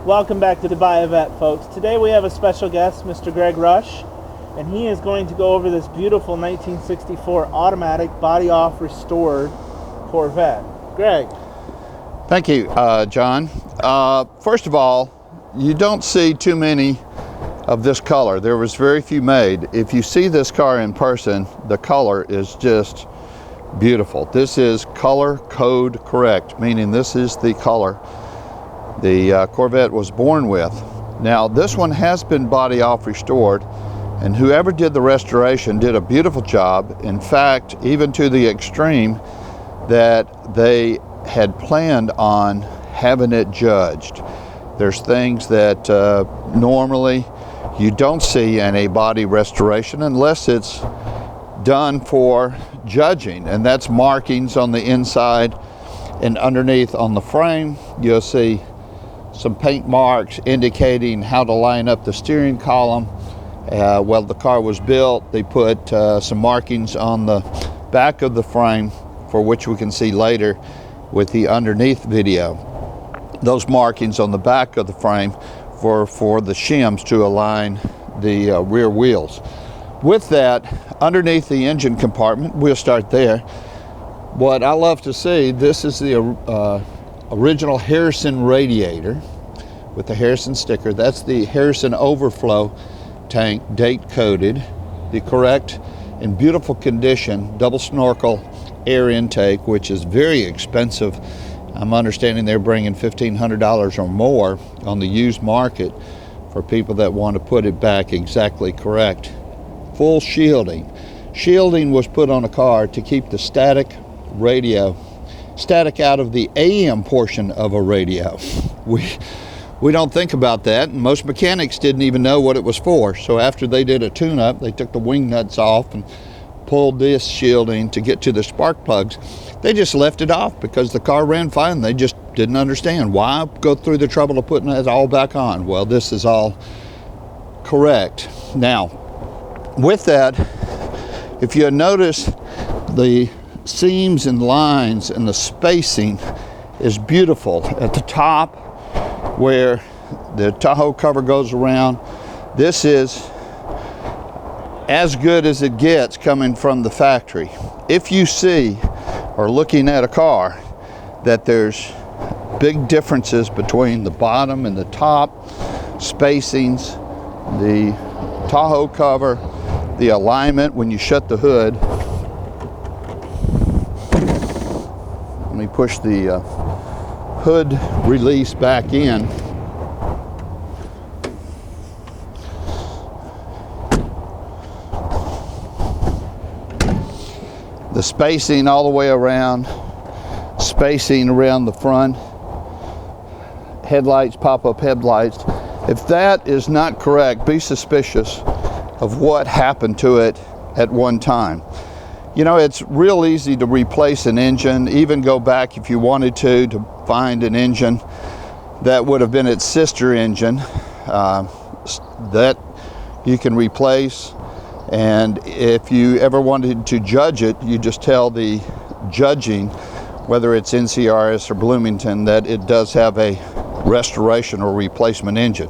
Welcome back to Dubai Vet, folks. Today we have a special guest, Mr. Greg Rush, and he is going to go over this beautiful 1964 automatic body-off restored Corvette. Greg. Thank you, John. First of all, you don't see too many of this color. There was very few made. If you see this car in person, the color is just beautiful. This is color code correct, meaning this is the color the Corvette was born with. Now, this one has been body off restored, and whoever did the restoration did a beautiful job. In fact, even to the extreme that they had planned on having it judged. There's things that normally you don't see in a body restoration unless it's done for judging, and that's markings on the inside and underneath on the frame. You'll see some paint marks indicating how to line up the steering column. Well, the car was built, they put some markings on the back of the frame, for which we can see later with the underneath video. Those markings on the back of the frame for the shims to align the rear wheels. With that, underneath the engine compartment, we'll start there. What I love to see, this is the original Harrison radiator with the Harrison sticker. That's the Harrison overflow tank, date coded, the correct and beautiful condition double snorkel air intake, which is very expensive. I'm understanding they're bringing $1,500 or more on the used market for people that want to put it back exactly correct. Full shielding. Shielding was put on a car to keep the static out of the AM portion of a radio. We don't think about that, and most mechanics didn't even know what it was for. So after they did a tune-up, they took the wing nuts off and pulled this shielding to get to the spark plugs. They just left it off because the car ran fine. They just didn't understand why go through the trouble of putting it all back on. Well, this is all correct. Now, with that, if you notice, the seams and lines and the spacing is beautiful. At the top, where the Tahoe cover goes around, this is as good as it gets coming from the factory. If you see, or looking at a car, that there's big differences between the bottom and the top, spacings, the Tahoe cover, the alignment when you shut the hood. Let me push the hood release back in. The spacing all the way around, spacing around the front, headlights, pop-up headlights. If that is not correct, be suspicious of what happened to it at one time. You know, it's real easy to replace an engine, even go back if you wanted to find an engine that would have been its sister engine that you can replace. And if you ever wanted to judge it, you just tell the judging, whether it's NCRS or Bloomington, that it does have a restoration or replacement engine.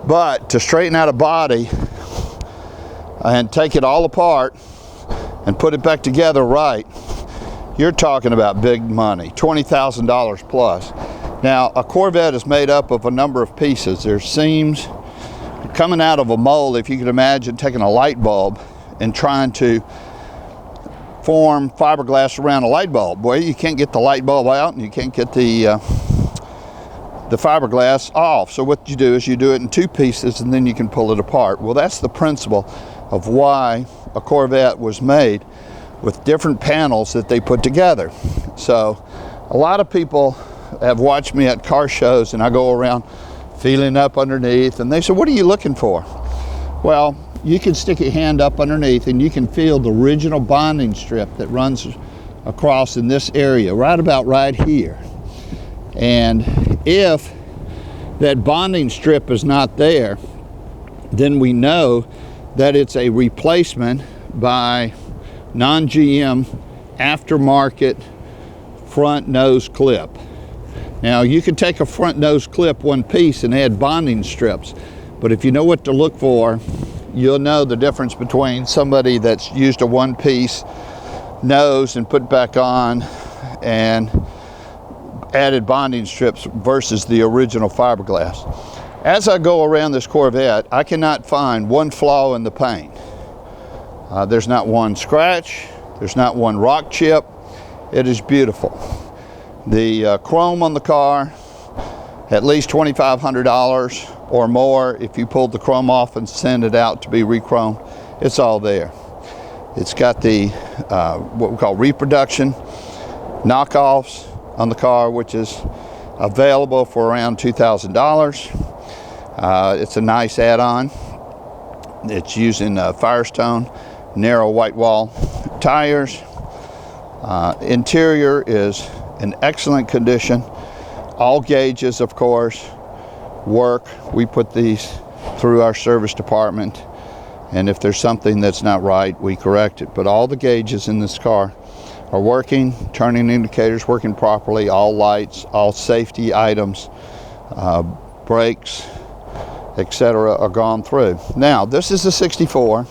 But to straighten out a body and take it all apart and put it back together right, you're talking about big money, $20,000 plus. Now, a Corvette is made up of a number of pieces. There's seams coming out of a mold. If you could imagine taking a light bulb and trying to form fiberglass around a light bulb. Well, you can't get the light bulb out and you can't get the fiberglass off. So what you do is you do it in two pieces and then you can pull it apart. Well, that's the principle of why a Corvette was made, with different panels that they put together. So a lot of people have watched me at car shows and I go around feeling up underneath and they say, what are you looking for? Well, you can stick your hand up underneath and you can feel the original bonding strip that runs across in this area, right about right here. And if that bonding strip is not there, then we know that it's a replacement by non-GM aftermarket front nose clip. Now you can take a front nose clip one piece and add bonding strips, but if you know what to look for, you'll know the difference between somebody that's used a one piece nose and put back on and added bonding strips versus the original fiberglass. As I go around this Corvette, I cannot find one flaw in the paint. There's not one scratch, there's not one rock chip. It is beautiful. The chrome on the car, at least $2,500 or more. If you pulled the chrome off and send it out to be re-chromed, it's all there. It's got the what we call reproduction knockoffs on the car, which is available for around $2,000. It's a nice add-on. It's using Firestone narrow whitewall tires. Interior is in excellent condition. All gauges, of course, work. We put these through our service department, and if there's something that's not right, we correct it. But all the gauges in this car are working, turning indicators working properly, all lights, all safety items, brakes, etc. are gone through. Now, this is a 64,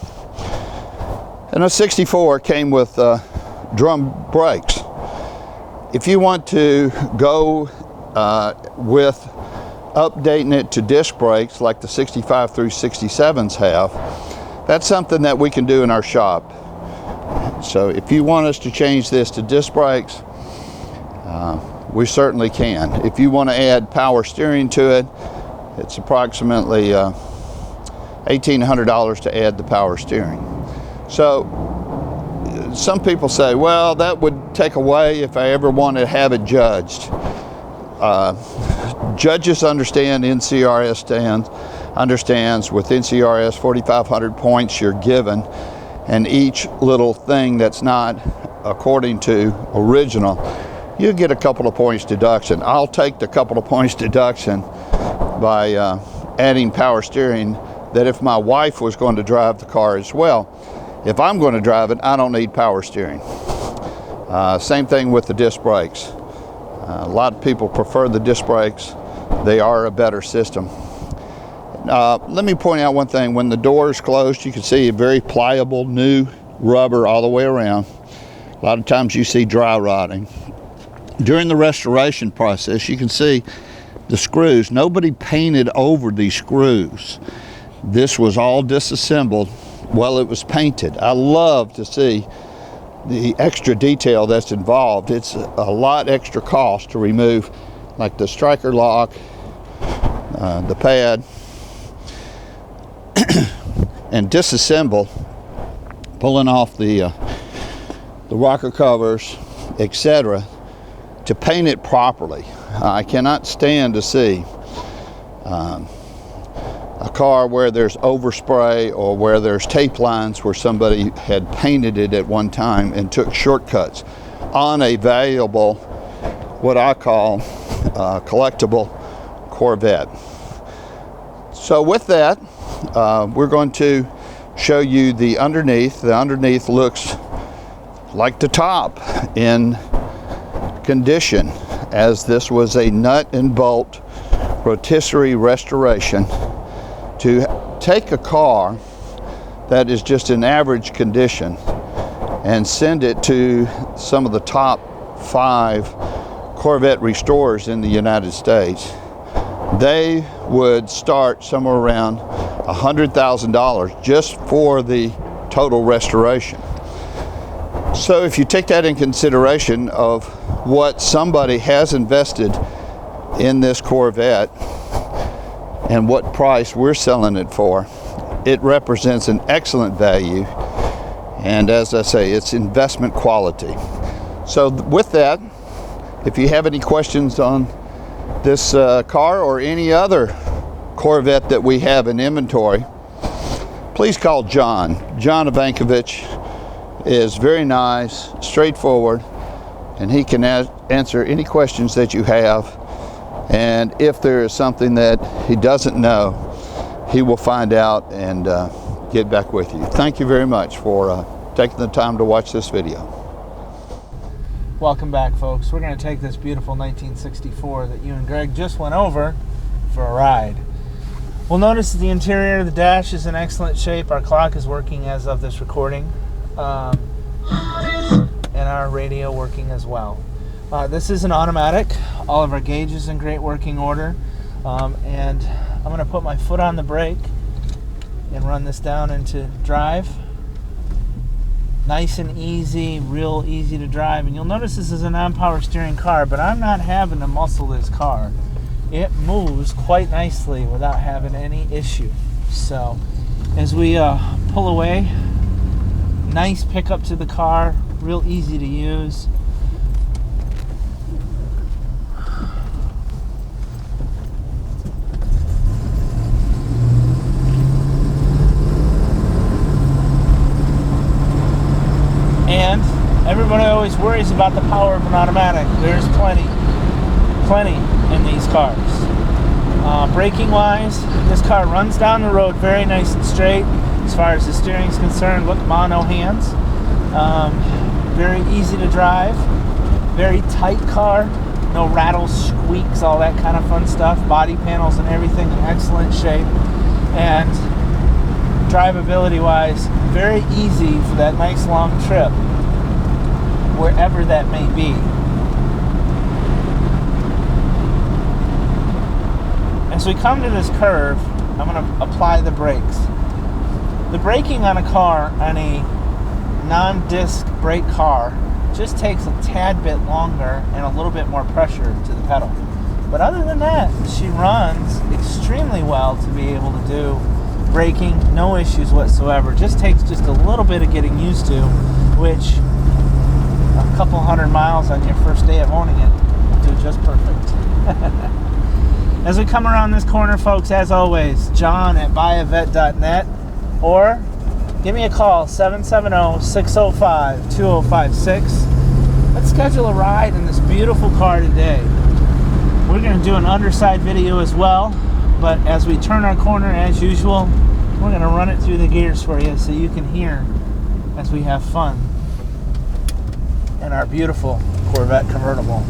and a 64 came with drum brakes. If you want to go with updating it to disc brakes like the 65 through 67s have, that's something that we can do in our shop. So if you want us to change this to disc brakes, we certainly can. If you want to add power steering to it, it's approximately $1,800 to add the power steering. So some people say, well, that would take away if I ever want to have it judged. Judges understand, NCRS understands with NCRS 4,500 points you're given, and each little thing that's not according to original, you get a couple of points deduction. I'll take the couple of points deduction by adding power steering, that if my wife was going to drive the car as well. If I'm going to drive it, I don't need power steering. Same thing with the disc brakes. A lot of people prefer the disc brakes. They are a better system. Let me point out one thing. When the door is closed, you can see a very pliable new rubber all the way around. A lot of times you see dry rotting. During the restoration process, you can see the screws. Nobody painted over these screws. This was all disassembled while it was painted. I love to see the extra detail that's involved. It's a lot extra cost to remove, like the striker lock, the pad, and disassemble, pulling off the rocker covers, etc., to paint it properly. I cannot stand to see a car where there's overspray or where there's tape lines where somebody had painted it at one time and took shortcuts on a valuable, what I call collectible Corvette. So with that, we're going to show you the underneath. The underneath looks like the top in condition, as this was a nut and bolt rotisserie restoration to take a car that is just in average condition and send it to some of the top 5 Corvette restorers in the United States. They would start somewhere around $100,000 just for the total restoration. So if you take that in consideration of what somebody has invested in this Corvette and what price we're selling it for, it represents an excellent value, and as I say, it's investment quality. So with that, if you have any questions on this car or any other Corvette that we have in inventory, please call John. John Ivankovich is very nice, straightforward, and he can answer any questions that you have. And if there is something that he doesn't know, he will find out and get back with you. Thank you very much for taking the time to watch this video. Welcome back, folks. We're going to take this beautiful 1964 that you and Greg just went over for a ride. We'll notice that the interior of the dash is in excellent shape. Our clock is working as of this recording, and our radio working as well. This is an automatic. All of our gauges in great working order, and I'm going to put my foot on the brake and run this down into drive. Nice and easy, real easy to drive. And you'll notice this is a non-power steering car, but I'm not having to muscle this car. It moves quite nicely without having any issue. So as we pull away, nice pickup to the car, real easy to use. And everybody always worries about the power of an automatic. There's plenty in these cars. Braking wise, this car runs down the road very nice and straight. As far as the steering is concerned, look, mono hands. Very easy to drive. Very tight car. No rattles, squeaks, all that kind of fun stuff. Body panels and everything in excellent shape. And drivability wise, very easy for that nice long trip, wherever that may be. As we come to this curve, I'm going to apply the brakes. The braking on a car, on a non-disc brake car, just takes a tad bit longer and a little bit more pressure to the pedal. But other than that, she runs extremely well to be able to do braking, no issues whatsoever. Just takes just a little bit of getting used to, which a couple 100 miles on your first day of owning it will do just perfect. As we come around this corner, folks, as always, John at buyavet.net, or give me a call, 770-605-2056. Let's schedule a ride in this beautiful car today. We're going to do an underside video as well, but as we turn our corner, as usual, we're going to run it through the gears for you so you can hear as we have fun in our beautiful Corvette Convertible.